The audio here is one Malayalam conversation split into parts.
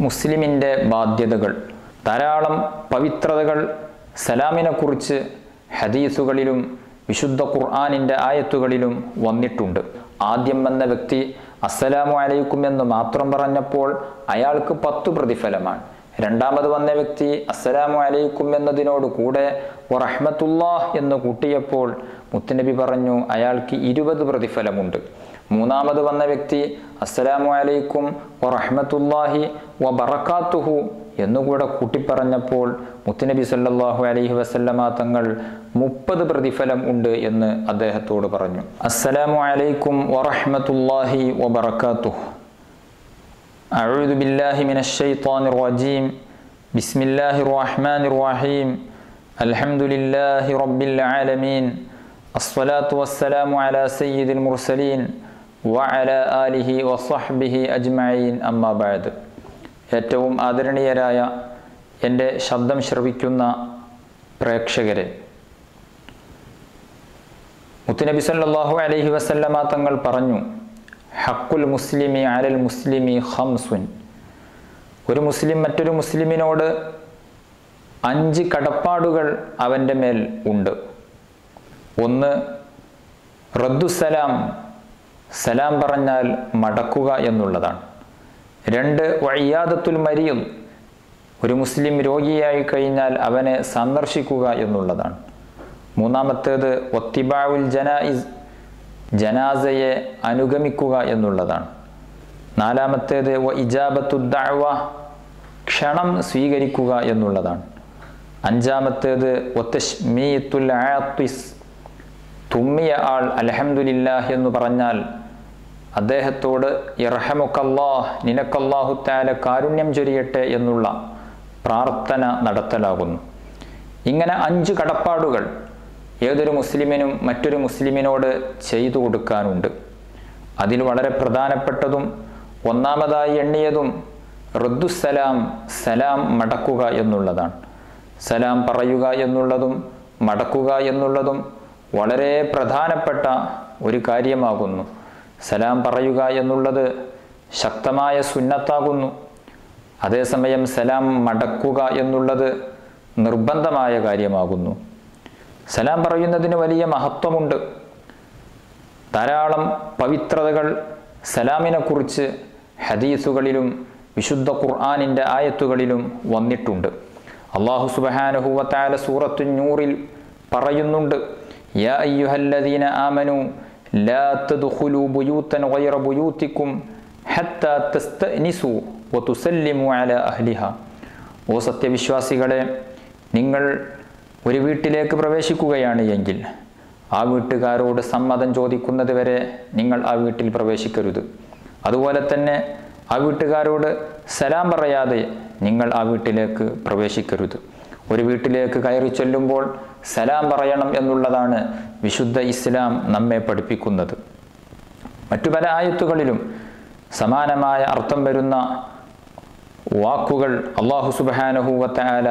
മുസ്ലിമിൻ്റെ ബാധ്യതകൾ. ധാരാളം പവിത്രതകൾ സലാമിനെക്കുറിച്ച് ഹദീസുകളിലും വിശുദ്ധ ഖുർആനിൻ്റെ ആയത്തുകളിലും വന്നിട്ടുണ്ട്. ആദ്യം വന്ന വ്യക്തി അസ്സലാമു അലൈക്കും എന്ന് മാത്രം പറഞ്ഞപ്പോൾ അയാൾക്ക് 10 പ്രതിഫലമാണ്. രണ്ടാമത് വന്ന വ്യക്തി അസ്സലാമു അലൈക്കും എന്നതിനോട് കൂടെ വറഹ്മത്തുള്ളാഹ് എന്ന് കൂട്ടിയപ്പോൾ മുത്തുനബി പറഞ്ഞു അയാൾക്ക് 20 പ്രതിഫലമുണ്ട്. മൂന്നാമത് വന്ന വ്യക്തി അസ്സലാമു അലൈക്കും വറഹ്മത്തുള്ളാഹി വബറകാതുഹു എന്നുകൂടെ കൂട്ടിപ്പറഞ്ഞപ്പോൾ മുത്തുനബി സല്ലല്ലാഹു അലൈഹി വസല്ലമ തങ്ങൾ 30 പ്രതിഫലം ഉണ്ട് എന്ന് അദ്ദേഹത്തോട് പറഞ്ഞു. അസ്സലാമു അലൈക്കും വറഹ്മത്തുള്ളാഹി വബറകാതുഹു. അഊദു ബില്ലാഹി മിനശ് ശൈത്വാനിർ റജീം. ബിസ്മില്ലാഹിർ റഹ്മാനിർ റഹീം. അൽഹംദുലില്ലാഹി റബ്ബിൽ ആലമീൻ. അസ്സലാത്തു വസ്സലാമു അലാ സയ്യിദിൽ മുർസലീൻ വഅലാ ആലിഹി വസഹ്ബിഹി അജ്മഈൻ. അമ്മാ ബഅദ്. ഏറ്റവും ആദരണീയരായ എൻ്റെ ശബ്ദം ശ്രവിക്കുന്ന പ്രേക്ഷകരെ, മുത്തുനബി സല്ലല്ലാഹു അലൈഹി വസല്ലമ തങ്ങൾ പറഞ്ഞു, ഹഖുൽ മുസ്ലിമി അലൽ മുസ്ലിമി ഖംസുൻ. ഒരു മുസ്ലിം മറ്റൊരു മുസ്ലിമിനോട് 5 കടപ്പാടുകൾ അവൻ്റെ മേൽ ഉണ്ട്. 1. റദ്ദുസലാം, സലാം പറഞ്ഞാൽ മടക്കുക എന്നുള്ളതാണ്. 2. വഇയാദത്തുൽ മരീദ്, ഒരു മുസ്ലിം രോഗിയായി കഴിഞ്ഞാൽ അവനെ സന്ദർശിക്കുക എന്നുള്ളതാണ്. 3. വത്തിബാഉൽ ജനായിസ്, ജനാസയെ അനുഗമിക്കുക എന്നുള്ളതാണ്. 4. വഇജാബത്തുദ് ദഅവ, ക്ഷണം സ്വീകരിക്കുക എന്നുള്ളതാണ്. 5. വതശ്മീതുൽ ആത്തിസ്, തുമ്മിയ ആൾ അൽഹംദുലില്ലാഹ് എന്ന് പറഞ്ഞാൽ അദ്ദേഹത്തോട് ഇർഹമുക്കല്ലാഹ്, നിനക്കല്ലാഹു തആല കാരുണ്യം ചൊരിയട്ടെ എന്നുള്ള പ്രാർത്ഥന നടത്തലാകുന്നു. ഇങ്ങനെ 5 കടപ്പാടുകൾ ഏതൊരു മുസ്ലിമിനും മറ്റൊരു മുസ്ലിമിനോട് ചെയ്തു കൊടുക്കാനുണ്ട്. അതിൽ വളരെ പ്രധാനപ്പെട്ടതും ഒന്നാമതായി എണ്ണിയതും റദ്ദുസലാം, സലാം മടക്കുക എന്നുള്ളതാണ്. സലാം പറയുക എന്നുള്ളതും മടക്കുക എന്നുള്ളതും വളരെ പ്രധാനപ്പെട്ട ഒരു കാര്യമാകുന്നു. സലാം പറയുക എന്നുള്ളത് ശക്തമായ സുന്നത്താകുന്നു. അതേസമയം സലാം മടക്കുക എന്നുള്ളത് നിർബന്ധമായ കാര്യമാകുന്നു. സലാം പറയുന്നതിന് വലിയ മഹത്വമുണ്ട്. ധാരാളം പവിത്രതകൾ സലാമിനെക്കുറിച്ച് ഹദീസുകളിലും വിശുദ്ധ ഖുർആനിൻ്റെ ആയത്തുകളിലും വന്നിട്ടുണ്ട്. അല്ലാഹു സുബ്ഹാനഹു വ തആല സൂറത്തുൻ നൂറിൽ പറയുന്നുണ്ട്, യാ അയ്യുഹല്ലദീന ആമനൂ ലാ തദ്ഖുലൂ ബുയൂതൻ ഗൈറ ബുയൂതികും ഹത്താ തസ്തഅനിസൂ വതുസല്ലിമൂ അലാ അഹ്ലിഹാ. ഓ സത്യവിശ്വാസികളെ, നിങ്ങൾ ഒരു വീട്ടിലേക്ക് പ്രവേശിക്കുകയാണ് എങ്കിൽ ആ വീട്ടുകാരോട് സമ്മതം ചോദിക്കുന്നത് വരെ നിങ്ങൾ ആ വീട്ടിൽ പ്രവേശിക്കരുത്. അതുപോലെ തന്നെ ആ വീട്ടുകാരോട് സലാം പറയാതെ നിങ്ങൾ ആ വീട്ടിലേക്ക് പ്രവേശിക്കരുത്. ഒരു വീട്ടിലേക്ക് കയറി ചൊല്ലുമ്പോൾ സലാം പറയണം എന്നുള്ളതാണ് വിശുദ്ധ ഇസ്ലാം നമ്മെ പഠിപ്പിക്കുന്നത്. മറ്റു പല ആയത്തുകളിലും സമാനമായ അർത്ഥം വരുന്ന വാക്കുകൾ അല്ലാഹു സുബ്ഹാനഹു വ തആല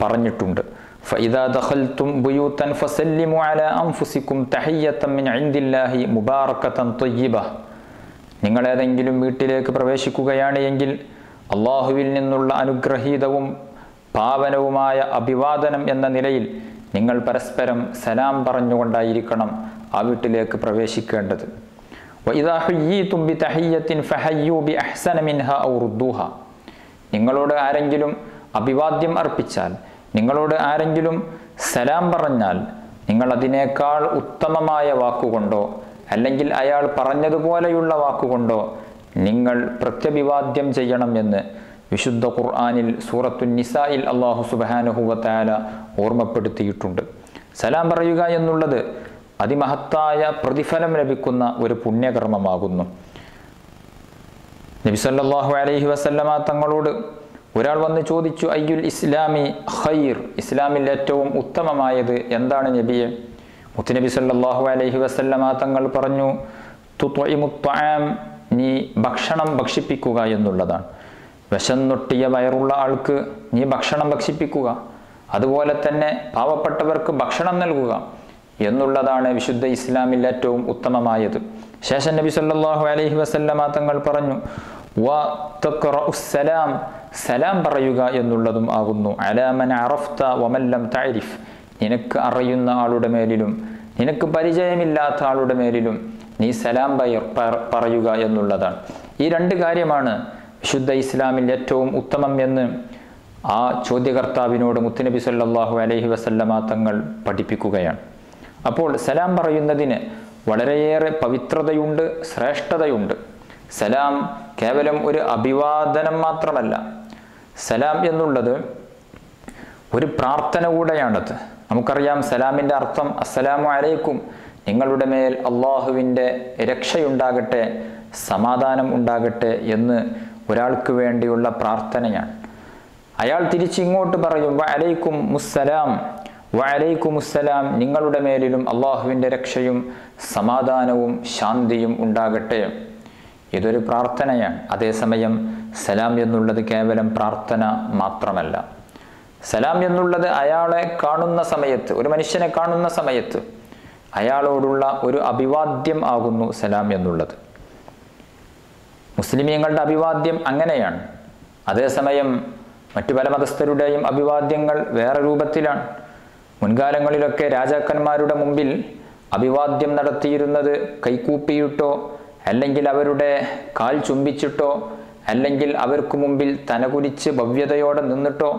പറഞ്ഞിട്ടുണ്ട്. ഫഇദാ ദഖൽതും ബുയൂതൻ ഫസല്ലിമു അലാ അൻഫുസികും തഹിയ്യതൻ മിൻ ഇൻദില്ലാഹി മുബാറകതൻ ത്വയ്യിബ. നിങ്ങൾ ഏതെങ്കിലും വീട്ടിലേക്ക് പ്രവേശിക്കുകയാണ് എങ്കിൽ അല്ലാഹുവിൽ നിന്നുള്ള അനുഗ്രഹീതവും പാവനവുമായ അഭിവാദനം എന്ന നിലയിൽ നിങ്ങൾ പരസ്പരം സലാം പറഞ്ഞുകൊണ്ടായിരിക്കണം ആ വീട്ടിലേക്ക് പ്രവേശിക്കേണ്ടത്. വഇദാ ഹുയ്യീതും ബിതഹിയ്യത്തിൻ ഫഹയ്യൂ ബിഅഹ്സന മിൻഹാ ഔ റുദ്ദൂഹാ. നിങ്ങളോട് ആരെങ്കിലും അഭിവാദ്യം അർപ്പിച്ചാൽ, നിങ്ങളോട് ആരെങ്കിലും സലാം പറഞ്ഞാൽ, നിങ്ങൾ അതിനേക്കാൾ ഉത്തമമായ വാക്കുകൊണ്ടോ അല്ലെങ്കിൽ അയാൾ പറഞ്ഞതുപോലെയുള്ള വാക്കുകൊണ്ടോ നിങ്ങൾ പ്രത്യഭിവാദ്യം ചെയ്യണം എന്ന് വിശുദ്ധ ഖുർആനിൽ സൂറത്തുൻ നിസായിൽ അല്ലാഹു സുബ്ഹാനഹു വ തആല ഓർമ്മപ്പെടുത്തിയിട്ടുണ്ട്. സലാം പറയുക എന്നുള്ളത് അതിമഹത്തായ പ്രതിഫലം ലഭിക്കുന്ന ഒരു പുണ്യകർമ്മമാകുന്നു. നബി സല്ലല്ലാഹു അലൈഹി വസല്ലമ തങ്ങളോട് ഒരാൾ വന്ന് ചോദിച്ചു, അയ്യുൽ ഇസ്ലാമി ഖൈർ, ഇസ്ലാമിൽ ഏറ്റവും ഉത്തമമായത് എന്താണ് നബിയെ? മുത്തുനബി സല്ലല്ലാഹു അലൈഹി വസല്ലമ തങ്ങൾ പറഞ്ഞു, തുത്ഇമുത് തആം, നീ ഭക്ഷണം ഭക്ഷിപ്പിക്കുക എന്നുള്ളതാണ്. വിശന്നൊട്ടിയ വയറുള്ള ആൾക്ക് നീ ഭക്ഷണം ഭക്ഷിപ്പിക്കുക, അതുപോലെ തന്നെ പാവപ്പെട്ടവർക്ക് ഭക്ഷണം നൽകുക എന്നുള്ളതാണ് വിശുദ്ധ ഇസ്ലാമിൽ ഏറ്റവും ഉത്തമമായത്. ശേഷം നബി സല്ലല്ലാഹു അലൈഹി വസല്ലമ തങ്ങൾ പറഞ്ഞു, വതഖറഉസ്സലാം, സലാം പറയുക എന്നുള്ളതും ആകുന്നു. അലാ മൻ അറഫ്ത വമൻ ലം തഅരിഫ്, നിനക്ക് അറിയുന്ന ആളുടെ മേലിലും നിനക്ക് പരിചയമില്ലാത്ത ആളുടെ മേലിലും നീ സലാം പറയുക എന്നുള്ളതാണ്. ഈ രണ്ട് കാര്യമാണ് വിശുദ്ധ ഇസ്ലാമിൽ ഏറ്റവും ഉത്തമം എന്ന് ആ ചോദ്യകർത്താവിനോട് മുത്തുനബി സല്ലല്ലാഹു അലൈഹി വസല്ലമ തങ്ങൾ പഠിപ്പിക്കുകയാണ്. അപ്പോൾ സലാം പറയുന്നതിന് വളരെയേറെ പവിത്രതയുണ്ട്, ശ്രേഷ്ഠതയുണ്ട്. സലാം കേവലം ഒരു അഭിവാദനം മാത്രമല്ല, സലാം എന്നുള്ളത് ഒരു പ്രാർത്ഥന കൂടെയാണത്. നമുക്കറിയാം സലാമിൻ്റെ അർത്ഥം അസ്സലാമു അലൈക്കും, നിങ്ങളുടെ മേൽ അള്ളാഹുവിൻ്റെ രക്ഷയുണ്ടാകട്ടെ, സമാധാനം ഉണ്ടാകട്ടെ എന്ന് ഒരാൾക്ക് വേണ്ടിയുള്ള പ്രാർത്ഥനയാണ്. അയാൾ തിരിച്ചിങ്ങോട്ട് പറയും വഅലൈക്കും മുസ്സലാം, വഅലൈക്കും മുസ്സലാം, നിങ്ങളുടെ മേലിലും അള്ളാഹുവിൻ്റെ രക്ഷയും സമാധാനവും ശാന്തിയും ഉണ്ടാകട്ടെ. ഇതൊരു പ്രാർത്ഥനയാണ്. അതേസമയം സലാം എന്നുള്ളത് കേവലം പ്രാർത്ഥന മാത്രമല്ല. സലാം എന്നുള്ളത് അയാളെ കാണുന്ന സമയത്ത്, ഒരു മനുഷ്യനെ കാണുന്ന സമയത്ത് അയാളോടുള്ള ഒരു അഭിവാദ്യം ആകുന്നു സലാം എന്നുള്ളത്. മുസ്ലിമീങ്ങളുടെ അഭിവാദ്യം അങ്ങനെയാണ്. അതേസമയം മറ്റു പല മതസ്ഥരുടെയും അഭിവാദ്യങ്ങൾ വേറെ രൂപത്തിലാണ്. മുൻകാലങ്ങളിലൊക്കെ രാജാക്കന്മാരുടെ മുമ്പിൽ അഭിവാദ്യം നടത്തിയിരുന്നത് കൈകൂപ്പിയിട്ടോ, അല്ലെങ്കിൽ അവരുടെ കാൽ ചുംബിച്ചിട്ടോ, അല്ലെങ്കിൽ അവർക്ക് മുമ്പിൽ തലകുനിച്ച് ഭവ്യതയോടെ നിന്നിട്ടോ,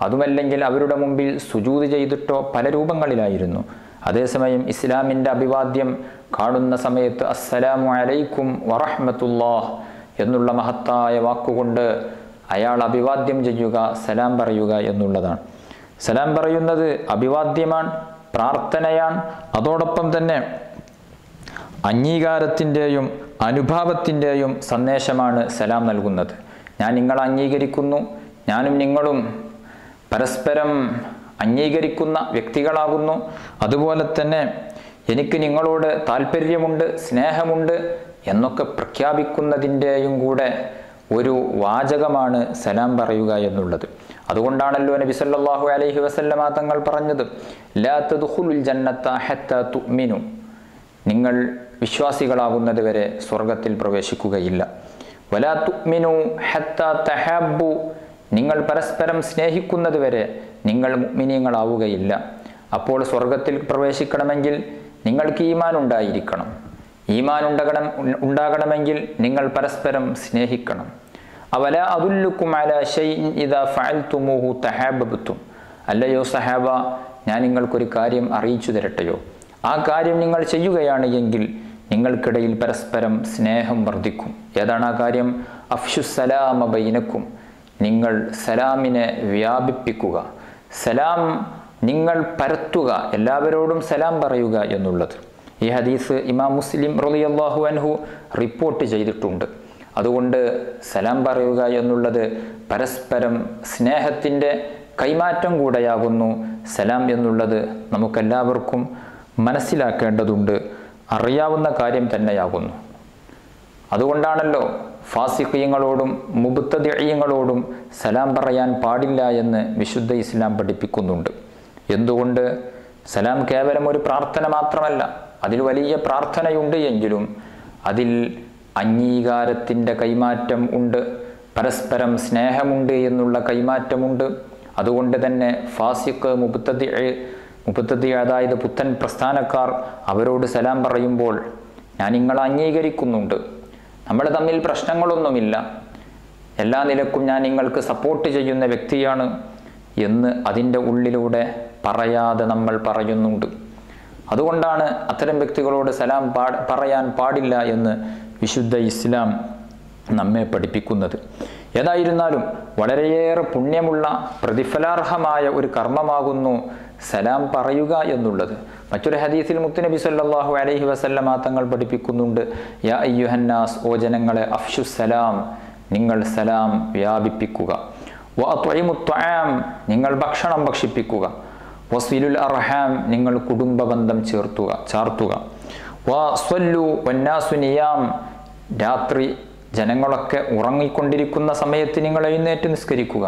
അതുമല്ലെങ്കിൽ അവരുടെ മുമ്പിൽ സുജൂദ് ചെയ്തിട്ടോ പല രൂപങ്ങളിലായിരുന്നു. അതേസമയം ഇസ്ലാമിൻ്റെ അഭിവാദ്യം കാണുന്ന സമയത്ത് അസ്സലാമു അലൈക്കും വറഹ്മത്തുള്ളാഹ് എന്നുള്ള മഹത്തായ വാക്കുകൊണ്ട് അയാൾ അഭിവാദ്യം ചെയ്യുക, സലാം പറയുക എന്നുള്ളതാണ്. സലാം പറയുന്നത് അഭിവാദ്യമാണ്, പ്രാർത്ഥനയാണ്. അതോടൊപ്പം തന്നെ അംഗീകാരത്തിൻ്റെയും അനുഭാവത്തിൻ്റെയും സന്ദേശമാണ് സലാം നൽകുന്നത്. ഞാൻ നിങ്ങളെ അംഗീകരിക്കുന്നു, ഞാനും നിങ്ങളും പരസ്പരം അംഗീകരിക്കുന്ന വ്യക്തികളാകുന്നു. അതുപോലെ തന്നെ എനിക്ക് നിങ്ങളോട് താല്പര്യമുണ്ട്, സ്നേഹമുണ്ട് എന്നൊക്കെ പ്രഖ്യാപിക്കുന്നതിൻ്റെയും കൂടെ ഒരു വാചകമാണ് സലാം പറയുക എന്നുള്ളത്. അതുകൊണ്ടാണല്ലോ നബി സല്ലല്ലാഹു അലൈഹി വസല്ലമ തങ്ങൾ പറഞ്ഞത് ലാ തദ്ഖുലുൽ ജന്നത ഹത്താ തുഅ്മിനു, നിങ്ങൾ വിശ്വാസികളാകുന്നത് വരെ സ്വർഗത്തിൽ പ്രവേശിക്കുകയില്ല. വലാ തുഅ്മിനു ഹത്താ തഹബ്ബു, നിങ്ങൾ പരസ്പരം സ്നേഹിക്കുന്നത് വരെ നിങ്ങൾ മുഅ്മിനീങ്ങളാവുകയില്ല. അപ്പോൾ സ്വർഗത്തിൽ പ്രവേശിക്കണമെങ്കിൽ നിങ്ങൾക്ക് ഈമാൻ ഉണ്ടായിരിക്കണം. ഈമാൻ ഉണ്ടാകണമെങ്കിൽ നിങ്ങൾ പരസ്പരം സ്നേഹിക്കണം. അവലാ അദുല്ലുക്കും അലാ ശൈഇൻ ഇദാ ഫഅൽതുമൂഹു തഹബ്ബതും, അല്ലയോ സഹാബ, ഞാൻ നിങ്ങൾക്കൊരു കാര്യം അറിയിച്ചു തരട്ടെയോ? ആ കാര്യം നിങ്ങൾ ചെയ്യുകയാണ് എങ്കിൽ നിങ്ങൾക്കിടയിൽ പരസ്പരം സ്നേഹം വർദ്ധിക്കും. ഏതാണ് ആ കാര്യം? അഫ്ശുസ്സലാമ ബൈനക്കും, നിങ്ങൾ സലാമിനെ വ്യാപിപ്പിക്കുക, സലാം നിങ്ങൾ പരത്തുക, എല്ലാവരോടും സലാം പറയുക എന്നുള്ളത്. ഈ ഹദീസ് ഇമാം മുസ്ലിം റളിയല്ലാഹു അൻഹു റിപ്പോർട്ട് ചെയ്തിട്ടുണ്ട്. അതുകൊണ്ട് സലാം പറയുക എന്നുള്ളത് പരസ്പരം സ്നേഹത്തിൻ്റെ കൈമാറ്റം കൂടെയാകുന്നു. സലാം എന്നുള്ളത് നമുക്കെല്ലാവർക്കും മനസ്സിലാക്കേണ്ടതുണ്ട്, അറിയാവുന്ന കാര്യം തന്നെയാകുന്നു. അതുകൊണ്ടാണല്ലോ ഫാസിഖീങ്ങളോടും മുബ്തദിഈങ്ങളോടും സലാം പറയാൻ പാടില്ല എന്ന് വിശുദ്ധ ഇസ്ലാം പഠിപ്പിക്കുന്നുണ്ട്. എന്തുകൊണ്ട്? സലാം കേവലം ഒരു പ്രാർത്ഥന മാത്രമല്ല, അതിൽ വലിയ പ്രാർത്ഥനയുണ്ട് എങ്കിലും അതിൽ അംഗീകാരത്തിൻ്റെ കൈമാറ്റം ഉണ്ട്, പരസ്പരം സ്നേഹമുണ്ട് എന്നുള്ള കൈമാറ്റമുണ്ട്. അതുകൊണ്ട് തന്നെ ഫാസിഖ്, മുബ്തദി അതായത് പുത്തൻ പ്രസ്ഥാനക്കാർ അവരോട് സലാം പറയുമ്പോൾ ഞാൻ നിങ്ങളെ അംഗീകരിക്കുന്നുണ്ട്, നമ്മൾ തമ്മിൽ പ്രശ്നങ്ങളൊന്നുമില്ല, എല്ലാ നിലക്കും ഞാൻ നിങ്ങൾക്ക് സപ്പോർട്ട് ചെയ്യുന്ന വ്യക്തിയാണ് എന്ന് അതിൻ്റെ ഉള്ളിലൂടെ പറയാതെ നമ്മൾ പറയുന്നുണ്ട്. അതുകൊണ്ടാണ് അത്തരം വ്യക്തികളോട് സലാം പറയാൻ പാടില്ല എന്ന് വിശുദ്ധ ഇസ്ലാം നമ്മെ പഠിപ്പിക്കുന്നത്. ഏതായിരുന്നാലും വളരെയേറെ പുണ്യമുള്ള പ്രതിഫലാർഹമായ ഒരു കർമ്മമാകുന്നു സലാം പറയുക എന്നുള്ളത്. മറ്റൊരു ഹദീസിൽ മുത്തുനബി സല്ലല്ലാഹു അലൈഹി വസല്ലമ തങ്ങൾ പഠിപ്പിക്കുന്നുണ്ട്, യാ അയ്യുഹന്നാസ്, ഓ ജനങ്ങളെ, അഫ്ശുസ്സലാം, നിങ്ങൾ സലാം വ്യാപിപ്പിക്കുക. വഅത്ഇമുത് ത്വആം, നിങ്ങൾ ഭക്ഷണം ഭക്ഷിപ്പിക്കുക. വസിലുൽ അർഹാം, നിങ്ങൾ കുടുംബബന്ധം ചാർത്തുക. വസ്വല്ലു വന്നാസു നിയാം, രാത്രി ജനങ്ങളൊക്കെ ഉറങ്ങിക്കൊണ്ടിരിക്കുന്ന സമയത്ത് നിങ്ങൾ എഴുന്നേറ്റ് നിസ്കരിക്കുക.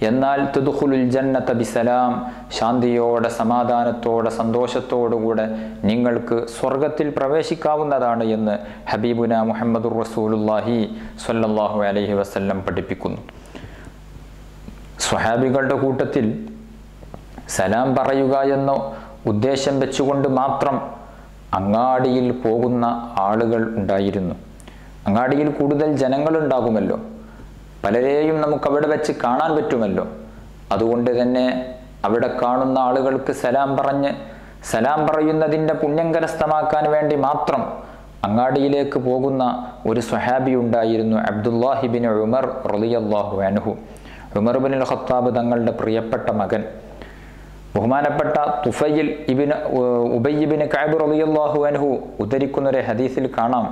എന്നാൽ തുദ്ഖുലുൽ ജന്നത ബിസലാം, ശാന്തിയോടെ സമാധാനത്തോടെ സന്തോഷത്തോടുകൂടെ നിങ്ങൾക്ക് സ്വർഗത്തിൽ പ്രവേശിക്കാവുന്നതാണ് എന്ന് ഹബീബുന മുഹമ്മദുർ റസൂലുള്ളാഹി സ്വല്ലല്ലാഹു അലൈഹി വസല്ലം പഠിപ്പിക്കുന്നു. സ്വഹാബികളുടെ കൂട്ടത്തിൽ സലാം പറയുക എന്ന ഉദ്ദേശം വെച്ചുകൊണ്ട് മാത്രം അങ്ങാടിയിൽ പോകുന്ന ആളുകൾ ഉണ്ടായിരുന്നു. അങ്ങാടിയിൽ കൂടുതൽ ജനങ്ങളുണ്ടാകുമല്ലോ, പലരെയും നമുക്ക് അവിടെ വെച്ച് കാണാൻ പറ്റുമല്ലോ. അതുകൊണ്ട് തന്നെ അവിടെ കാണുന്ന ആളുകൾക്ക് സലാം പറഞ്ഞ് സലാം പറയുന്നതിൻ്റെ പുണ്യം കരസ്ഥമാക്കാൻ വേണ്ടി മാത്രം അങ്ങാടിയിലേക്ക് പോകുന്ന ഒരു സ്വഹാബി ഉണ്ടായിരുന്നു, അബ്ദുല്ലാഹി ബിൻ ഉമർ റളിയല്ലാഹു അൻഹു. ഉമർ ബിൻ ഖത്താബ് തങ്ങളുടെ പ്രിയപ്പെട്ട മകൻ, ബഹുമാനപ്പെട്ട തുഫൈൽ ഇബ്നു ഉബയ്യ് ഇബ്നു കഅബ് റളിയല്ലാഹു അൻഹു ഉദ്ധരിക്കുന്ന ഒരു ഹദീസിൽ കാണാം,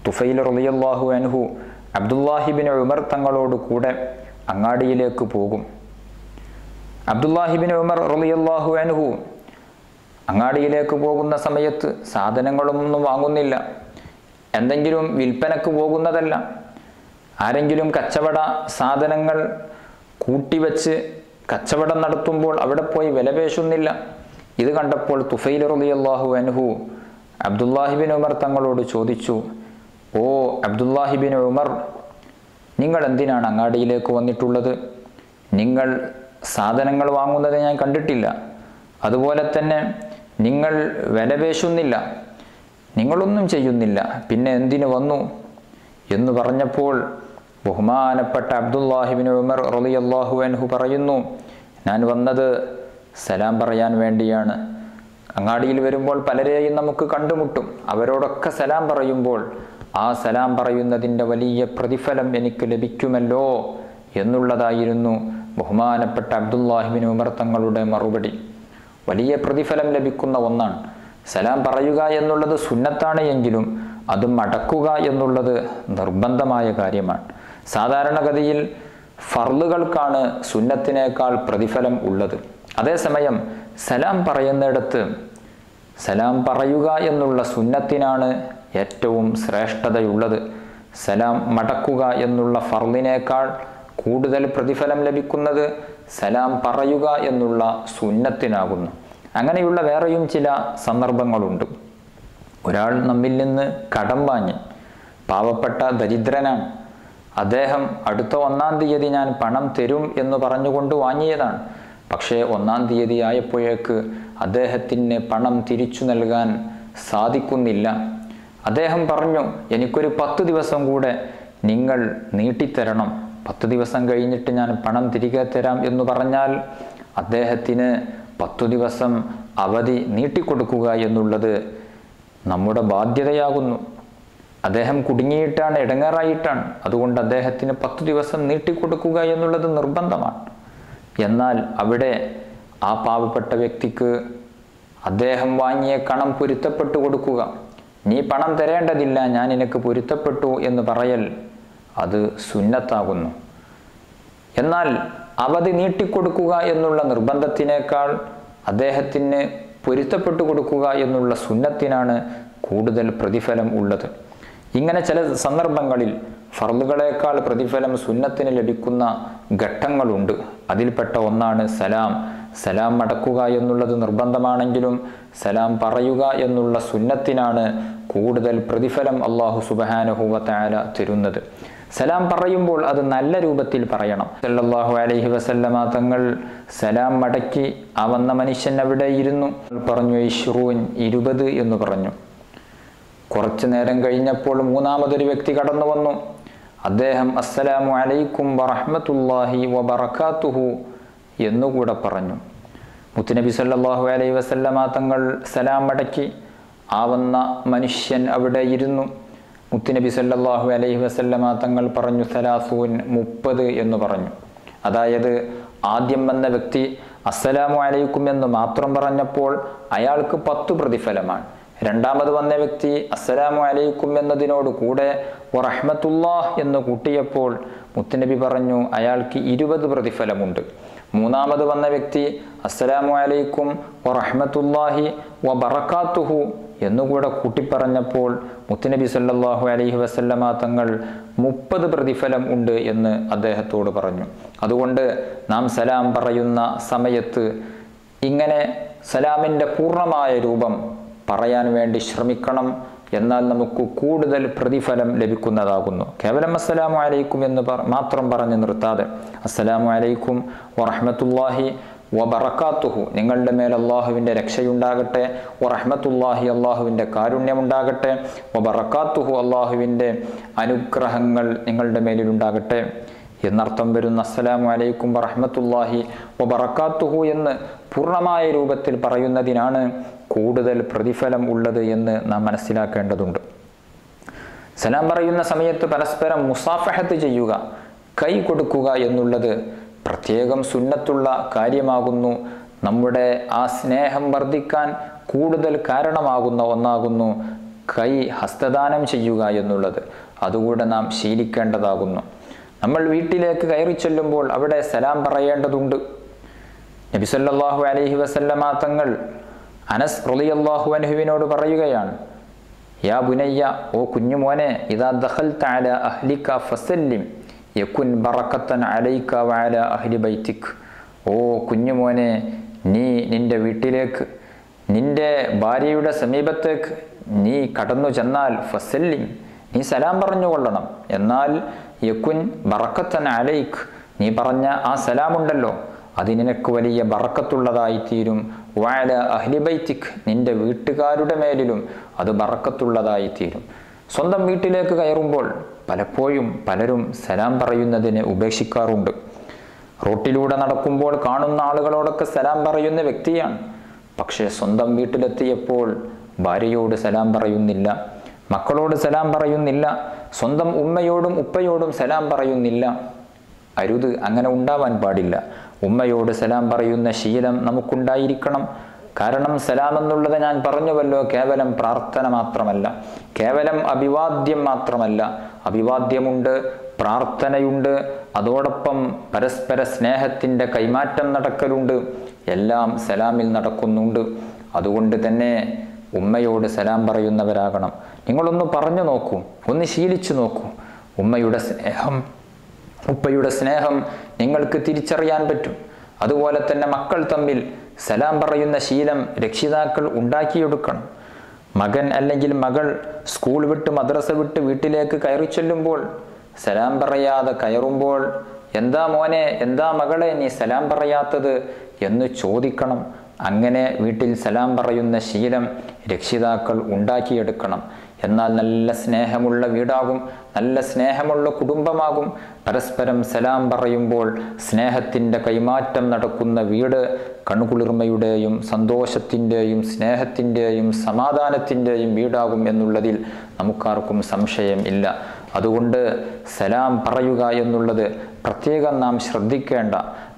തുഫൈൽ റളിയല്ലാഹു അൻഹു അബ്ദുല്ലാഹി ബിൻ ഉമർ തങ്ങളോട് കൂടെ അങ്ങാടിയിലേക്ക് പോകും. അബ്ദുല്ലാഹി ബിൻ ഉമർ റളിയല്ലാഹു അൻഹു അങ്ങാടിയിലേക്ക് പോകുന്ന സമയത്ത് സാധനങ്ങളൊന്നും വാങ്ങുന്നില്ല, എന്തെങ്കിലും വിൽപ്പനക്ക് പോകുന്നതല്ല. ആരെങ്കിലും കച്ചവട സാധനങ്ങൾ കൂട്ടിവെച്ച് കച്ചവടം നടത്തുമ്പോൾ അവിടെ പോയി വിലപേശുന്നില്ല. ഇത് കണ്ടപ്പോൾ തുഫൈൽ റളിയല്ലാഹു അൻഹു അബ്ദുല്ലാഹി ബിൻ ഉമർ തങ്ങളോട് ചോദിച്ചു, ഓ അബ്ദുല്ലാഹി ബിൻ ഉമർ, നിങ്ങൾ എന്തിനാണ് അങ്ങാടിയിലേക്ക് വന്നിട്ടുള്ളത്? നിങ്ങൾ സാധനങ്ങൾ വാങ്ങുന്നത് ഞാൻ കണ്ടിട്ടില്ല, അതുപോലെ തന്നെ നിങ്ങൾ വിലപേശുന്നില്ല, നിങ്ങളൊന്നും ചെയ്യുന്നില്ല, പിന്നെ എന്തിനു വന്നു എന്ന് പറഞ്ഞപ്പോൾ ബഹുമാനപ്പെട്ട അബ്ദുല്ലാഹി ബിൻ ഉമർ റളിയല്ലാഹു അൻഹു പറയുന്നു, ഞാൻ വന്നത് സലാം പറയാൻ വേണ്ടിയാണ്. അങ്ങാടിയിൽ വരുമ്പോൾ പലരെയും നമുക്ക് കണ്ടുമുട്ടും, അവരോടൊക്കെ സലാം പറയുമ്പോൾ ആ സലാം പറയുന്നതിൻ്റെ വലിയ പ്രതിഫലം എനിക്ക് ലഭിക്കുമല്ലോ എന്നുള്ളതായിരുന്നു ബഹുമാനപ്പെട്ട അബ്ദുല്ലാഹി ബിൻ ഉമർ തങ്ങളുടെ മറുപടി. വലിയ പ്രതിഫലം ലഭിക്കുന്ന ഒന്നാണ് സലാം പറയുക എന്നുള്ളത്. സുന്നത്താണ് എങ്കിലും അത് മടക്കുക എന്നുള്ളത് നിർബന്ധമായ കാര്യമാണ്. സാധാരണഗതിയിൽ ഫർളുകൾക്കാണ് സുന്നത്തിനേക്കാൾ പ്രതിഫലം ഉള്ളത്. അതേസമയം സലാം പറയുന്നിടത്ത് സലാം പറയുക എന്നുള്ള സുന്നത്തിനാണ് ഏറ്റവും ശ്രേഷ്ഠതയുള്ളത്. സലാം മടക്കുക എന്നുള്ള ഫർളിനേക്കാൾ കൂടുതൽ പ്രതിഫലം ലഭിക്കുന്നത് സലാം പറയുക എന്നുള്ള സുന്നത്തിനാകുന്നു. അങ്ങനെയുള്ള വേറെയും ചില സന്ദർഭങ്ങളുണ്ട്. ഒരാൾ നമ്മിൽ നിന്ന് കടം വാങ്ങി, പാവപ്പെട്ട ദരിദ്രനാണ്, അദ്ദേഹം അടുത്ത 1-ാം തീയതി ഞാൻ പണം തരും എന്ന് പറഞ്ഞുകൊണ്ട് വാങ്ങിയതാണ്. പക്ഷേ 1-ാം തീയതി ആയപ്പോഴേക്ക് അദ്ദേഹത്തിന് പണം തിരിച്ചു നൽകാൻ സാധിക്കുന്നില്ല. അദ്ദേഹം പറഞ്ഞു, എനിക്കൊരു 10 ദിവസം കൂടെ നിങ്ങൾ നീട്ടിത്തരണം, 10 ദിവസം കഴിഞ്ഞിട്ട് ഞാൻ പണം തിരികെ തരാം എന്ന് പറഞ്ഞാൽ അദ്ദേഹത്തിന് 10 ദിവസം അവധി നീട്ടിക്കൊടുക്കുക എന്നുള്ളത് നമ്മുടെ ബാധ്യതയാകുന്നു. അദ്ദേഹം കുടുങ്ങിയിട്ടാണ്, ഇടങ്ങേറായിട്ടാണ്. അതുകൊണ്ട് അദ്ദേഹത്തിന് 10 ദിവസം നീട്ടിക്കൊടുക്കുക എന്നുള്ളത് നിർബന്ധമാണ്. എന്നാൽ അവിടെ ആ പാവപ്പെട്ട വ്യക്തിക്ക് അദ്ദേഹം വാങ്ങിയ കണം പൊരുത്തപ്പെട്ടു കൊടുക്കുക, നീ പണം തരേണ്ടതില്ല, ഞാൻ നിനക്ക് പൊരുത്തപ്പെട്ടു എന്ന് പറയൽ അത് സുന്നത്താകുന്നു. എന്നാൽ അവധി നീട്ടിക്കൊടുക്കുക എന്നുള്ള നിർബന്ധത്തിനേക്കാൾ അദ്ദേഹത്തിന് പൊരുത്തപ്പെട്ടു കൊടുക്കുക എന്നുള്ള സുന്നത്തിനാണ് കൂടുതൽ പ്രതിഫലം ഉള്ളത്. ഇങ്ങനെ ചില സന്ദർഭങ്ങളിൽ ഫർളുകളേക്കാൾ പ്രതിഫലം സുന്നത്തിന് ലഭിക്കുന്ന ഘട്ടങ്ങളുണ്ട്. അതിൽപ്പെട്ട ഒന്നാണ് സലാം. സലാം മടക്കുക എന്നുള്ളത് നിർബന്ധമാണെങ്കിലും സലാം പറയുക എന്നുള്ള സുന്നത്തിനാണ് കൂടുതൽ പ്രതിഫലം അല്ലാഹു സുബ്ഹാനഹു വ തആല തരുന്നത്. സലാം പറയുമ്പോൾ അത് നല്ല രൂപത്തിൽ പറയണം. സല്ലല്ലാഹു അലൈഹി വസല്ലമ തങ്ങൾ സലാം മടക്കി ആ വന്ന മനുഷ്യൻ അവിടെ ഇരുന്നു. പറഞ്ഞു 20 എന്ന് പറഞ്ഞു. കുറച്ചു നേരം കഴിഞ്ഞപ്പോൾ 3-മതൊരു വ്യക്തി കടന്നു വന്നു. അദ്ദേഹം അസ്സലാമു അലൈക്കും വറഹ്മത്തുള്ളാഹി വബറകാതുഹു എന്നുകൂടെ പറഞ്ഞു. മുത്തുനബി സല്ലല്ലാഹു അലൈഹി വസല്ലമ തങ്ങൾ സലാം മടക്കി ആ വന്ന മനുഷ്യൻ അവിടെ ഇരുന്നു. മുത്തുനബി സല്ലല്ലാഹു അലൈഹി വസല്ലമ തങ്ങൾ പറഞ്ഞു 30 എന്ന് പറഞ്ഞു. അതായത് ആദ്യം വന്ന വ്യക്തി അസ്സലാമു അലൈക്കും എന്ന് മാത്രം പറഞ്ഞപ്പോൾ അയാൾക്ക് 10 പ്രതിഫലമാണ്. രണ്ടാമത് വന്ന വ്യക്തി അസ്സലാമു അലൈക്കും എന്നതിനോട് കൂടെ വറഹ്മത്തുള്ളാഹ് എന്ന് കൂട്ടിയപ്പോൾ മുത്തുനബി പറഞ്ഞു അയാൾക്ക് 20 പ്രതിഫലമുണ്ട്. മൂന്നാമത് വന്ന വ്യക്തി അസ്സലാമു അലൈക്കും വറഹ്മത്തുള്ളാഹി വബറകാതുഹു എന്നുകൂടെ കൂട്ടിപ്പറഞ്ഞപ്പോൾ മുത്തുനബി സല്ലല്ലാഹു അലൈഹി വസല്ലമ തങ്ങൾ 30 പ്രതിഫലം ഉണ്ട് എന്ന് അദ്ദേഹത്തോട് പറഞ്ഞു. അതുകൊണ്ട് നാം സലാം പറയുന്ന സമയത്ത് ഇങ്ങനെ സലാമിൻ്റെ പൂർണ്ണമായ രൂപം പറയാൻ വേണ്ടി ശ്രമിക്കണം. എന്നാൽ നമുക്ക് കൂടുതൽ പ്രതിഫലം ലഭിക്കുന്നതാകുന്നു. കേവലം അസ്സലാമു അലൈക്കും എന്ന് മാത്രം പറഞ്ഞു നിർത്താതെ അസ്സലാമു അലൈക്കും വറഹ്മത്തുള്ളാഹി വബറകാതുഹു, നിങ്ങളുടെ മേൽ അള്ളാഹുവിൻ്റെ രക്ഷയുണ്ടാകട്ടെ, വറഹ്മത്തുള്ളാഹി അള്ളാഹുവിൻ്റെ കാരുണ്യമുണ്ടാകട്ടെ, വബറകാതുഹു അള്ളാഹുവിൻ്റെ അനുഗ്രഹങ്ങൾ നിങ്ങളുടെ മേലിലുണ്ടാകട്ടെ എന്നർത്ഥം വരുന്ന അസ്സലാമു അലൈക്കും വറഹ്മത്തുള്ളാഹി വബറകാതുഹു എന്ന് പൂർണ്ണമായ രൂപത്തിൽ പറയുന്നതിനാണ് കൂടുതൽ പ്രതിഫലം ഉള്ളത് എന്ന് നാം മനസ്സിലാക്കേണ്ടതുണ്ട്. സലാം പറയുന്ന സമയത്ത് പരസ്പരം മുസാഫഹത്ത് ചെയ്യുക, കൈ കൊടുക്കുക എന്നുള്ളത് പ്രത്യേകം സുന്നത്തുള്ള കാര്യമാകുന്നു. നമ്മുടെ ആ സ്നേഹം വർദ്ധിക്കാൻ കൂടുതൽ കാരണമാകുന്ന ഒന്നാകുന്നു കൈ ഹസ്തദാനം ചെയ്യുക എന്നുള്ളത്. അതുകൂടെ നാം ശീലിക്കേണ്ടതാകുന്നു. നമ്മൾ വീട്ടിലേക്ക് കയറി ചെല്ലുമ്പോൾ അവിടെ സലാം പറയേണ്ടതുണ്ട്. നബി സല്ലല്ലാഹു അലൈഹി വസല്ലമ തങ്ങൾ അനസ് റളിയല്ലാഹു അൻഹുവിനോട് പറയുകയാണ്, യാ ബുനയ്യ, ഓ കുഞ്ഞുമോനെ, ഇദാ ദഖൽത അലാ അഹ്ലിക ഫസല്ലിം യകുൻ ബറകതൻ അലൈക വഅലാ അഹ്ലി ബൈതിക്. ഓ കുഞ്ഞുമോനെ, നീ നിന്റെ വീട്ടിലേക്ക്, നിന്റെ ഭാര്യയുടെ സമീപത്തേക്ക് നീ കടന്നു ചെന്നാൽ ഫസല്ലിം, നീ സലാം പറഞ്ഞുകൊള്ളണം. എന്നാൽ യകുൻ ബറകതൻ അലൈക്, നീ പറഞ്ഞ ആ സലാമുണ്ടല്ലോ അത് നിനക്ക് വലിയ ബറക്കത്തുള്ളതായിത്തീരും. വഅല അഹ്ലി ബൈതിക്, നിന്റെ വീട്ടുകാരുടെ മേലിലും അത് ബറക്കത്തുള്ളതായിത്തീരും. സ്വന്തം വീട്ടിലേക്ക് കയറുമ്പോൾ പലപ്പോഴും പലരും സലാം പറയുന്നതിനെ ഉപേക്ഷിക്കാറുണ്ട്. റോട്ടിലൂടെ നടക്കുമ്പോൾ കാണുന്ന ആളുകളോടൊക്കെ സലാം പറയുന്ന വ്യക്തിയാണ്. പക്ഷേ സ്വന്തം വീട്ടിലെത്തിയപ്പോൾ ഭാര്യയോട് സലാം പറയുന്നില്ല, മക്കളോട് സലാം പറയുന്നില്ല, സ്വന്തം ഉമ്മയോടും ഉപ്പയോടും സലാം പറയുന്നില്ല. അരുത്, അങ്ങനെ ഉണ്ടാവാൻ പാടില്ല. ഉമ്മയോട് സലാം പറയുന്ന ശീലം നമുക്കുണ്ടായിരിക്കണം. കാരണം സലാം എന്നുള്ളത് ഞാൻ പറഞ്ഞുവല്ലോ, കേവലം പ്രാർത്ഥന മാത്രമല്ല, കേവലം അഭിവാദ്യം മാത്രമല്ല. അഭിവാദ്യമുണ്ട്, പ്രാർത്ഥനയുണ്ട്, അതോടൊപ്പം പരസ്പര സ്നേഹത്തിൻ്റെ കൈമാറ്റം നടക്കലുണ്ട്. എല്ലാം സലാമിൽ നടക്കുന്നുണ്ട്. അതുകൊണ്ട് തന്നെ ഉമ്മയോട് സലാം പറയുന്നവരാകണം. നിങ്ങളൊന്ന് പറഞ്ഞു നോക്കൂ, ഒന്ന് ശീലിച്ചു നോക്കൂ. ഉമ്മയുടെ സ്നേഹം, ഉപ്പയുടെ സ്നേഹം നിങ്ങൾക്ക് തിരിച്ചറിയാൻ പറ്റും. അതുപോലെ തന്നെ മക്കൾ തമ്മിൽ സലാം പറയുന്ന ശീലം രക്ഷിതാക്കൾ ഉണ്ടാക്കിയെടുക്കണം. മകൻ അല്ലെങ്കിൽ മകൾ സ്കൂൾ വിട്ട് മദ്രസ വിട്ട് വീട്ടിലേക്ക് കയറി ചെല്ലുമ്പോൾ സലാം പറയാതെ കയറുമ്പോൾ, എന്താ മോനെ, എന്താ മകളെ നീ സലാം പറയാത്തത് എന്ന് ചോദിക്കണം. അങ്ങനെ വീട്ടിൽ സലാം പറയുന്ന ശീലം രക്ഷിതാക്കൾ ഉണ്ടാക്കിയെടുക്കണം. എന്നാൽ നല്ല സ്നേഹമുള്ള വീടാകും, നല്ല സ്നേഹമുള്ള കുടുംബമാകും. പരസ്പരം സലാം പറയുമ്പോൾ സ്നേഹത്തിൻ്റെ കൈമാറ്റം നടക്കുന്ന വീട് കൺകുളിർമയുടെയും സന്തോഷത്തിൻ്റെയും സ്നേഹത്തിൻ്റെയും സമാധാനത്തിൻ്റെയും വീടാകും എന്നുള്ളതിൽ നമുക്കാർക്കും സംശയം ഇല്ല. അതുകൊണ്ട് സലാം പറയുക എന്നുള്ളത് പ്രത്യേകം നാം ശ്രദ്ധിക്കേണ്ട,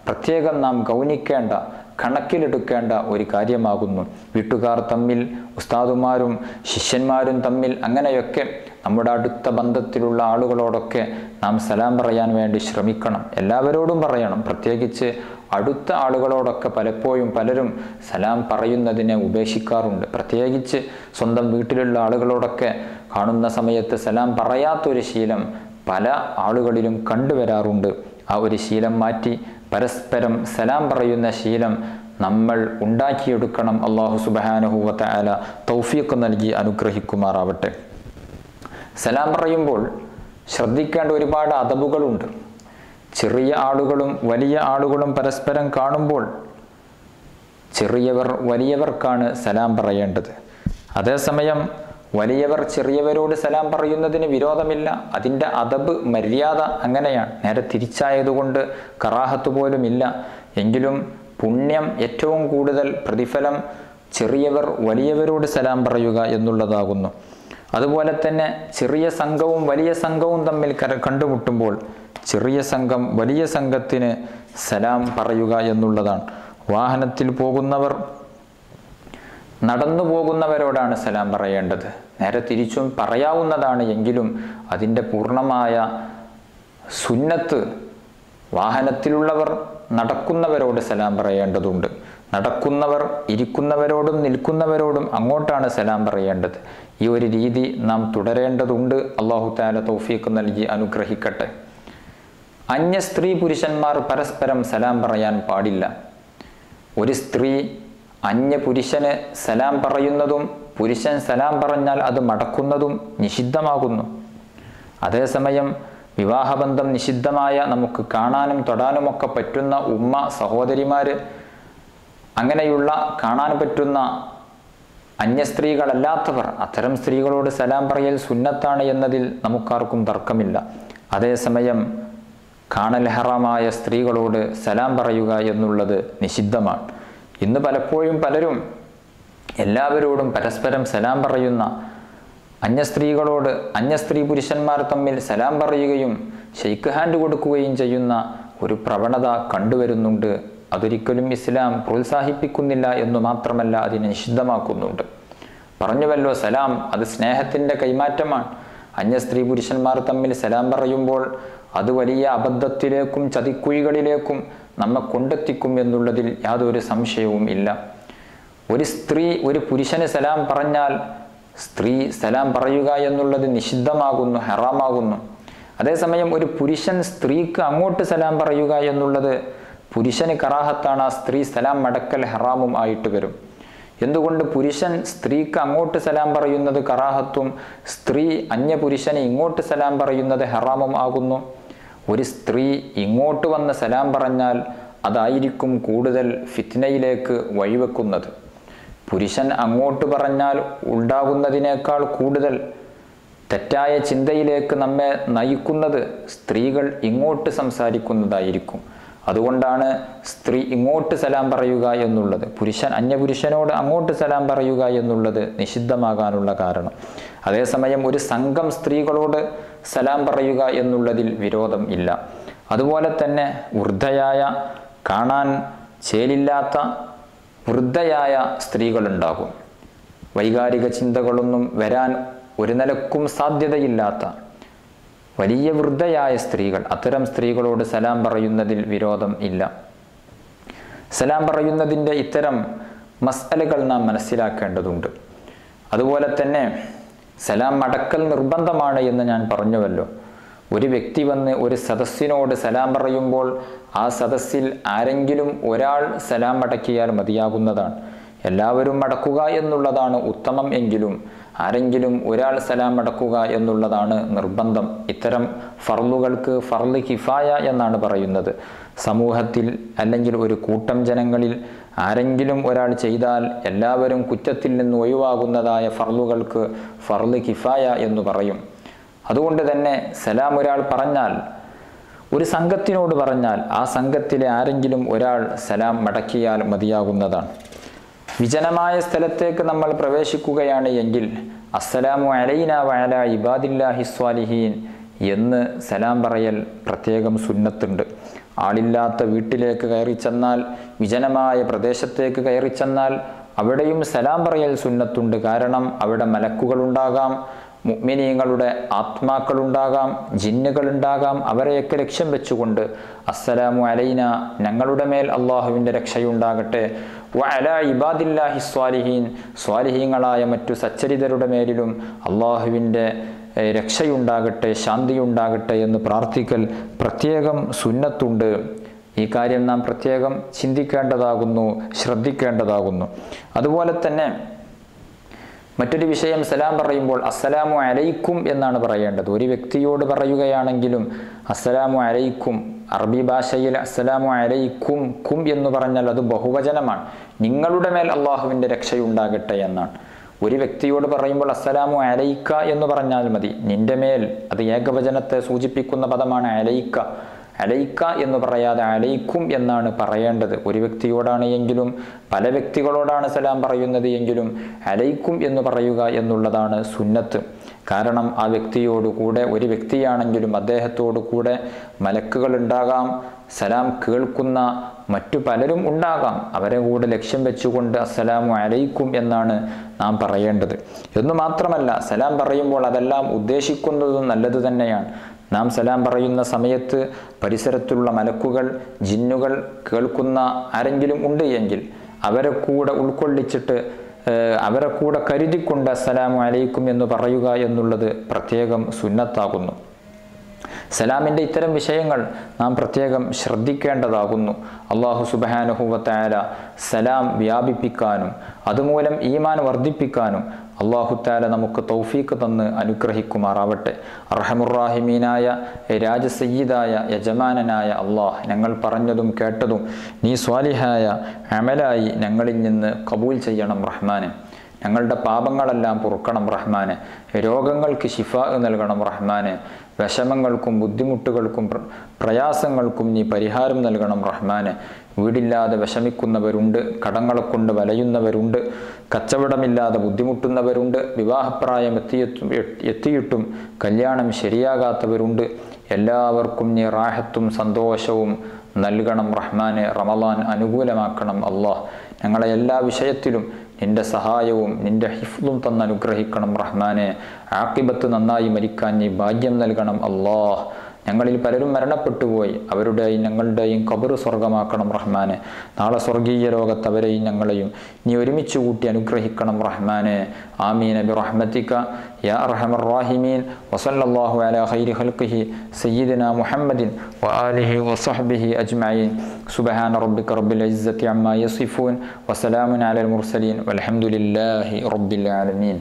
പ്രത്യേകം നാം ഗൗനിക്കേണ്ട, കണക്കിലെടുക്കേണ്ട ഒരു കാര്യമാകുന്നു. വീട്ടുകാർ തമ്മിൽ, ഉസ്താദുമാരും ശിഷ്യന്മാരും തമ്മിൽ, അങ്ങനെയൊക്കെ നമ്മുടെ അടുത്ത ബന്ധത്തിലുള്ള ആളുകളോടൊക്കെ നാം സലാം പറയാൻ വേണ്ടി ശ്രമിക്കണം. എല്ലാവരോടും പറയണം. പ്രത്യേകിച്ച് അടുത്ത ആളുകളോടൊക്കെ പലപ്പോഴും പലരും സലാം പറയുന്നതിനെ ഉപേക്ഷിക്കാറുണ്ട്. പ്രത്യേകിച്ച് സ്വന്തം വീട്ടിലുള്ള ആളുകളോടൊക്കെ കാണുന്ന സമയത്ത് സലാം പറയാത്തൊരു ശീലം പല ആളുകളിലും കണ്ടുവരാറുണ്ട്. ആ ഒരു ശീലം മാറ്റി പരസ്പരം സലാം പറയുന്ന ശീലം നമ്മൾ ഉണ്ടാക്കിയെടുക്കണം. അല്ലാഹു സുബ്ഹാനഹു വ തആല തൗഫീഖ് നൽകി അനുഗ്രഹിക്കുമാറാവട്ടെ. സലാം പറയുമ്പോൾ ശ്രദ്ധിക്കേണ്ട ഒരുപാട് അദബുകളുണ്ട്. ചെറിയ ആളുകളും വലിയ ആളുകളും പരസ്പരം കാണുമ്പോൾ ചെറിയവർ വലിയവർക്കാണ് സലാം പറയേണ്ടത്. അതേസമയം വലിയവർ ചെറിയവരോട് സലാം പറയുന്നതിന് വിരോധമില്ല. അതിൻ്റെ അദബ്, മര്യാദ അങ്ങനെയാണ്. നേരെ തിരിച്ചായതുകൊണ്ട് കറാഹത്ത് പോലും ഇല്ല. എങ്കിലും പുണ്യം, ഏറ്റവും കൂടുതൽ പ്രതിഫലം ചെറിയവർ വലിയവരോട് സലാം പറയുക എന്നുള്ളതാകുന്നു. അതുപോലെ തന്നെ ചെറിയ സംഘവും വലിയ സംഘവും തമ്മിൽ കണ്ടുമുട്ടുമ്പോൾ ചെറിയ സംഘം വലിയ സംഘത്തിന് സലാം പറയുക എന്നുള്ളതാണ്. വാഹനത്തിൽ പോകുന്നവർ നടന്നു പോകുന്നവരോടാണ് സലാം പറയേണ്ടത്. നേരെ തിരിച്ചും പറയാവുന്നതാണ്. എങ്കിലും അതിൻ്റെ പൂർണ്ണമായ സുന്നത്ത് വാഹനത്തിലുള്ളവർ നടക്കുന്നവരോട് സലാം പറയേണ്ടതുണ്ട്. നടക്കുന്നവർ ഇരിക്കുന്നവരോടും നിൽക്കുന്നവരോടും അങ്ങോട്ടാണ് സലാം പറയേണ്ടത്. ഈ ഒരു രീതി നാം തുടരേണ്ടതുണ്ട്. അല്ലാഹു തആല തൗഫീഖ് നൽകി അനുഗ്രഹിക്കട്ടെ. അന്യ സ്ത്രീ പുരുഷന്മാർ പരസ്പരം സലാം പറയാൻ പാടില്ല. ഒരു സ്ത്രീ അന്യ പുരുഷന് സലാം പറയുന്നതും പുരുഷൻ സലാം പറഞ്ഞാൽ അത് മടക്കുന്നതും നിഷിദ്ധമാകുന്നു. അതേസമയം വിവാഹബന്ധം നിഷിദ്ധമായ നമുക്ക് കാണാനും തൊടാനുമൊക്കെ പറ്റുന്ന ഉമ്മ, സഹോദരിമാർ, അങ്ങനെയുള്ള കാണാൻ പറ്റുന്ന അന്യ സ്ത്രീകളല്ലാത്തവർ, അത്തരം സ്ത്രീകളോട് സലാം പറയൽ സുന്നത്താണ് എന്നതിൽ നമുക്കാർക്കും തർക്കമില്ല. അതേസമയം കാണൽ ഹറാമായ സ്ത്രീകളോട് സലാം പറയുക എന്നുള്ളത് നിഷിദ്ധമാണ്. ഇന്ന് പലപ്പോഴും പലരും എല്ലാവരോടും പരസ്പരം സലാം പറയുന്ന അന്യ സ്ത്രീകളോട് അന്യ സ്ത്രീ പുരുഷന്മാർ തമ്മിൽ സലാം പറയുകയും ഷെയ്ക്ക് ഹാൻഡ് കൊടുക്കുകയും ചെയ്യുന്ന ഒരു പ്രവണത കണ്ടുവരുന്നുണ്ട്. അതൊരിക്കലും ഇസ്ലാം പ്രോത്സാഹിപ്പിക്കുന്നില്ല എന്നു മാത്രമല്ല അതിനെ നിഷിദ്ധമാക്കുന്നുണ്ട്. പറഞ്ഞുവല്ലോ, സലാം അത് സ്നേഹത്തിൻ്റെ കൈമാറ്റമാണ്. അന്യ സ്ത്രീ പുരുഷന്മാർ തമ്മിൽ സലാം പറയുമ്പോൾ അത് വലിയ അബദ്ധത്തിലേക്കും ചതിക്കുഴികളിലേക്കും നമ്മെ കൊണ്ടെത്തിക്കും എന്നുള്ളതിൽ യാതൊരു സംശയവും ഇല്ല. ഒരു സ്ത്രീ ഒരു പുരുഷന് സലാം പറഞ്ഞാൽ സ്ത്രീ സലാം പറയുക എന്നുള്ളത് നിഷിദ്ധമാകുന്നു, ഹറാമാകുന്നു. അതേസമയം ഒരു പുരുഷൻ സ്ത്രീക്ക് അങ്ങോട്ട് സലാം പറയുക എന്നുള്ളത് പുരുഷന് കറാഹത്താണ്. ആ സ്ത്രീ സലാം മടക്കൽ ഹറാമും ആയിട്ട് വരും. എന്തുകൊണ്ട്? പുരുഷൻ സ്ത്രീക്ക് അങ്ങോട്ട് സലാം പറയുന്നത് കറാഹത്തും സ്ത്രീ അന്യ പുരുഷന് ഇങ്ങോട്ട് സലാം പറയുന്നത് ഹറാമും ആകുന്നു. ഒരു സ്ത്രീ ഇങ്ങോട്ട് വന്ന് സലാം പറഞ്ഞാൽ അതായിരിക്കും കൂടുതൽ ഫിത്നയിലേക്ക് വഴിവെക്കുന്നത്. പുരുഷൻ അങ്ങോട്ട് പറഞ്ഞാൽ ഉണ്ടാകുന്നതിനേക്കാൾ കൂടുതൽ തെറ്റായ ചിന്തയിലേക്ക് നമ്മെ നയിക്കുന്നത് സ്ത്രീകൾ ഇങ്ങോട്ട് സംസാരിക്കുന്നതായിരിക്കും. അതുകൊണ്ടാണ് സ്ത്രീ ഇങ്ങോട്ട് സലാം പറയുക എന്നുള്ളത്, പുരുഷൻ അന്യപുരുഷനോട് അങ്ങോട്ട് സലാം പറയുക എന്നുള്ളത് നിഷിദ്ധമാകാനുള്ള കാരണം. അതേസമയം ഒരു സംഘം സ്ത്രീകളോട് സലാം പറയുക എന്നുള്ളതിൽ വിരോധം ഇല്ല. അതുപോലെ തന്നെ വൃദ്ധയായ, കാണാൻ ചേലില്ലാത്ത വൃദ്ധയായ സ്ത്രീകളുണ്ടാകും. വൈകാരിക ചിന്തകളൊന്നും വരാൻ ഒരു നിലക്കും സാധ്യതയില്ലാത്ത വലിയ വൃദ്ധയായ സ്ത്രീകൾ, അത്തരം സ്ത്രീകളോട് സലാം പറയുന്നതിൽ വിരോധം ഇല്ല. സലാം പറയുന്നതിൻ്റെ ഇത്തരം മസ്അലകൾ നാം മനസ്സിലാക്കേണ്ടതുണ്ട്. അതുപോലെ തന്നെ സലാം മടക്കൽ നിർബന്ധമാണ് എന്ന് ഞാൻ പറഞ്ഞുവല്ലോ. ഒരു വ്യക്തി വന്ന് ഒരു സദസ്സിനോട് സലാം പറയുമ്പോൾ ആ സദസ്സിൽ ആരെങ്കിലും ഒരാൾ സലാം മടക്കിയാൽ മതിയാകുന്നതാണ്. എല്ലാവരും മടക്കുക എന്നുള്ളതാണ് ഉത്തമം എങ്കിലും ആരെങ്കിലും ഒരാൾ സലാം മടക്കുക എന്നുള്ളതാണ് നിർബന്ധം. ഇത്തരം ഫർളുകൾക്ക് ഫർള് കിഫായ എന്നാണ് പറയുന്നത്. സമൂഹത്തിൽ അല്ലെങ്കിൽ ഒരു കൂട്ടം ജനങ്ങളിൽ ആരെങ്കിലും ഒരാൾ ചെയ്താൽ എല്ലാവരും കുറ്റത്തിൽ നിന്ന് ഒഴിവാകുന്നതായ ഫർളുകൾക്ക് ഫർള് കിഫായ എന്ന് പറയും. അതുകൊണ്ട് തന്നെ സലാം ഒരാൾ പറഞ്ഞാൽ, ഒരു സംഘത്തിനോട് പറഞ്ഞാൽ ആ സംഘത്തിലെ ആരെങ്കിലും ഒരാൾ സലാം മടക്കിയാൽ മതിയാകുന്നതാണ്. വിജനമായ സ്ഥലത്തേക്ക് നമ്മൾ പ്രവേശിക്കുകയാണ് എങ്കിൽ അസ്സലാമു അലൈന വഅലാ ഇബാദില്ലാഹി സ്വാലിഹീൻ എന്ന് സലാം പറയൽ പ്രത്യേകം സുന്നത്തുണ്ട്. ആളില്ലാത്ത വീട്ടിലേക്ക് കയറി ചെന്നാൽ, വിജനമായ പ്രദേശത്തേക്ക് കയറി ചെന്നാൽ അവിടെയും സലാം പറയൽ സുന്നത്തുണ്ട്. കാരണം അവിടെ മലക്കുകളുണ്ടാകാം, മുഅ്മിനീങ്ങളുടെ ആത്മാക്കളുണ്ടാകാം, ജിന്നുകളുണ്ടാകാം. അവരെയൊക്കെ ലക്ഷ്യം വെച്ചുകൊണ്ട് അസ്സലാമു അലൈന, ഞങ്ങളുടെ മേൽ അള്ളാഹുവിൻ്റെ രക്ഷയുണ്ടാകട്ടെ, വഅലാ ഇബാദില്ലാഹി സ്വാലിഹീൻ, സ്വാലിഹീങ്ങളായ മറ്റു സച്ചരിതരുടെ മേലിലും അള്ളാഹുവിൻ്റെ രക്ഷയുണ്ടാകട്ടെ, ശാന്തിയുണ്ടാകട്ടെ എന്ന് പ്രാർത്ഥിക്കൽ പ്രത്യേകം സുന്നത്തുണ്ട്. ഈ കാര്യം നാം പ്രത്യേകം ചിന്തിക്കേണ്ടതാകുന്നു, ശ്രദ്ധിക്കേണ്ടതാകുന്നു. അതുപോലെ തന്നെ മറ്റൊരു വിഷയം, സലാം പറയുമ്പോൾ അസ്സലാമു അലൈക്കും എന്നാണ് പറയേണ്ടത്. ഒരു വ്യക്തിയോട് പറയുകയാണെങ്കിലും അസ്സലാമു അലൈക്കും, അറബി ഭാഷയിൽ അസ്സലാമു അലൈക്കും കും എന്ന് പറഞ്ഞാൽ അത് ബഹുവചനമാണ്. നിങ്ങളുടെ മേൽ അള്ളാഹുവിൻ്റെ രക്ഷയുണ്ടാകട്ടെ എന്നാണ്. ഒരു വ്യക്തിയോട് പറയുമ്പോൾ അസ്സലാമു അലൈക്ക എന്ന് പറഞ്ഞാൽ മതി. നിന്റെ മേൽ, അത് ഏകവചനത്തെ സൂചിപ്പിക്കുന്ന പദമാണ് അലൈക്ക. അലൈക്ക എന്ന് പറയാതെ അലൈക്കും എന്നാണ് പറയേണ്ടത്. ഒരു വ്യക്തിയോടാണ് എങ്കിലും പല വ്യക്തികളോടാണ് സലാം പറയുന്നത് എങ്കിലും അലൈക്കും എന്ന് പറയുക എന്നുള്ളതാണ് സുന്നത്ത്. കാരണം ആ വ്യക്തിയോട് കൂടെ, ഒരു വ്യക്തിയാണെങ്കിലും അദ്ദേഹത്തോടു കൂടെ മലക്കുകൾ ഉണ്ടാകാം, സലാം കേൾക്കുന്ന മറ്റു പലരും ഉണ്ടാകാം. അവരെ കൂടെ ലക്ഷ്യം വെച്ചുകൊണ്ട് അസ്സലാമു അലൈക്കും എന്നാണ് നാം പറയേണ്ടത്. എന്നു മാത്രമല്ല, സലാം പറയുമ്പോൾ അതെല്ലാം ഉദ്ദേശിക്കുന്നതും നല്ലത് തന്നെയാണ്. നാം സലാം പറയുന്ന സമയത്ത് പരിസരത്തുള്ള മലക്കുകൾ, ജിന്നുകൾ കേൾക്കുന്ന ആരെങ്കിലും ഉണ്ട് എങ്കിൽ അവരെ കൂടെ ഉൾക്കൊള്ളിച്ചിട്ട് അവരെ കൂടെ കരുതിക്കൊണ്ട് അസ്സലാമു അലൈക്കും എന്ന് പറയുക എന്നുള്ളത് പ്രത്യേകം സുന്നത്താകുന്നു. സലാമിൻ്റെ ഇത്തരം വിഷയങ്ങൾ നാം പ്രത്യേകം ശ്രദ്ധിക്കേണ്ടതാകുന്നു. അല്ലാഹു സുബ്ഹാനഹു വ തആല സലാം വ്യാപിപ്പിക്കാനും അതുമൂലം ഈമാൻ വർദ്ധിപ്പിക്കാനും അല്ലാഹു തആല നമുക്ക് തൗഫീഖ് തന്ന് അനുഗ്രഹിക്കുമാറാവട്ടെ. അർഹമുർറാഹിമീനായ രാജസയ്യിദായ യജമാനനായ അല്ലാഹ്, ഞങ്ങൾ പറഞ്ഞതും കേട്ടതും നീ സ്വാലിഹായ അമലായി ഞങ്ങളിൽ നിന്ന് കബൂൽ ചെയ്യണം റഹ്മാനെ. ഞങ്ങളുടെ പാപങ്ങളെല്ലാം പൊറുക്കണം റഹ്മാനെ. രോഗങ്ങൾക്ക് ശിഫാ നൽകണം റഹ്മാനെ. വിഷമങ്ങൾക്കും ബുദ്ധിമുട്ടുകൾക്കും പ്രയാസങ്ങൾക്കും നീ പരിഹാരം നൽകണം റഹ്മാനെ. വീടില്ലാതെ വിഷമിക്കുന്നവരുണ്ട്, കടങ്ങളെ കൊണ്ട് വലയുന്നവരുണ്ട്, കച്ചവടമില്ലാതെ ബുദ്ധിമുട്ടുന്നവരുണ്ട്, വിവാഹപ്രായം എത്തിയിട്ടും കല്യാണം ശരിയാകാത്തവരുണ്ട്. എല്ലാവർക്കും നീ റാഹത്തും സന്തോഷവും നൽകണം റഹ്മാനെ. റമളാൻ അനുകൂലമാക്കണം അല്ലാഹ്. ഞങ്ങളെ എല്ലാ വിഷയത്തിലും നിന്റെ സഹായവും നിന്റെ ഹിഫ്ളും തന്ന് അനുഗ്രഹിക്കണം റഹ്മാനെ. ആഖിബത്ത് നന്നായി മരിക്കാൻ നീ ഭാഗ്യം നൽകണം അല്ലാഹ്. ഞങ്ങളിൽ പലരും മരണപ്പെട്ടുപോയി, അവരുടെയും ഞങ്ങളുടെയും ഖബർ സ്വർഗമാക്കണം റഹ്മാനെ. നാളെ സ്വർഗീയ ലോകത്ത് അവരെയും ഞങ്ങളെയും നീ ഒരുമിച്ച് കൂട്ടി അനുഗ്രഹിക്കണം റഹ്മാനെ. ആമീൻ ബിറഹ്മതിക യാ അർഹമർ റഹീമീൻ. വസല്ലല്ലാഹു അലാ ഖൈരി ഖൽഖിഹി സയ്യിദിനാ മുഹമ്മദിൻ വആലിഹി വസഹ്ബിഹി അജ്മഈൻ. സുബ്ഹാന റബ്ബിക റബ്ബിൽ ഇസ്സതി അമ്മാ യസിഫൂൻ വസലാമുൻ അലൽ മുർസലീൻ വൽഹംദുലില്ലാഹി റബ്ബിൽ ആലമീൻ.